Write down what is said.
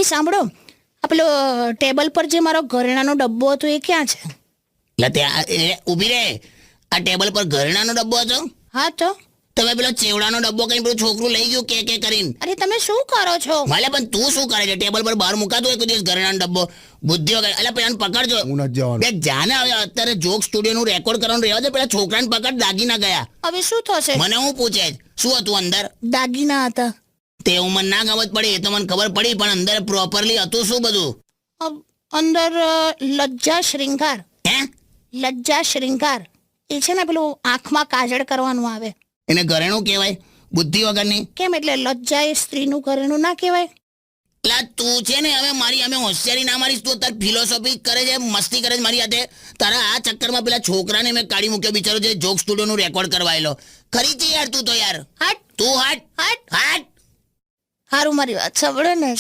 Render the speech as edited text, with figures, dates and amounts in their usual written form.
એ સાંભળો, આ પેલો ટેબલ પર જે મારો ઘરેણાનો ડબ્બો હતો એ ક્યાં છે? એટલે ત્યાં ઊભી રે. આ ટેબલ પર ઘરેણાનો ડબ્બો હતો? હા તો તમે પેલો ચેવડાનો ડબ્બો કઈ પેલું છોકરું લઈ ગયું કે કરીને? અરે તમે શું કરો છો? ભલે પણ તું શું કરે છે? ટેબલ પર બહાર મુકાતો હોય કોઈ દિવસ ઘરેણાનો ડબ્બો? બુદ્ધિ વગર. એટલે પેલા પકડજો. હું નથી જવાનું. બે જાને હવે અત્યારે જોક સ્ટુડિયો નું રેકોર્ડ કરવાનું રહેવા દે. પેલા છોકરાને પકડ, દાગીના ગયા. હવે શું થશે? મને હું પૂછે છે, શું હતું અંદર? દાગીના હતા. તે હું મને ના ખબર પડી, એ તો મને ખબર પડી, પણ અંદર પ્રોપરલી હતું શું બધું? અંદર લજ્જા શૃંગાર. હે? લજ્જા શૃંગાર એ છે ને પેલું આંખમાં કાજળ કરવાનું આવે. એને ઘરેણું કહેવાય? બુદ્ધિ વગરની. કેમ? એટલે લજ્જા એ સ્ત્રીનું ઘરેણું ના કહેવાય? એટલે તું છે ને હવે મારી અમે હોશિયારી ના મારીશ. તું તાર ફિલોસોફી કરે છે, મસ્તી કરે છે મારી સાથે. તારા આ ચક્કરમાં પેલા છોકરાને મેં કાઢી મૂક્યો, બિચારો જે જોક સ્ટુડિયો નું રેકોર્ડ કરવાયેલો. ખરી છે યાર તું તો યાર. હટ તું હટ હટ. હટ. હારું મારી વાત સાંભળો ને.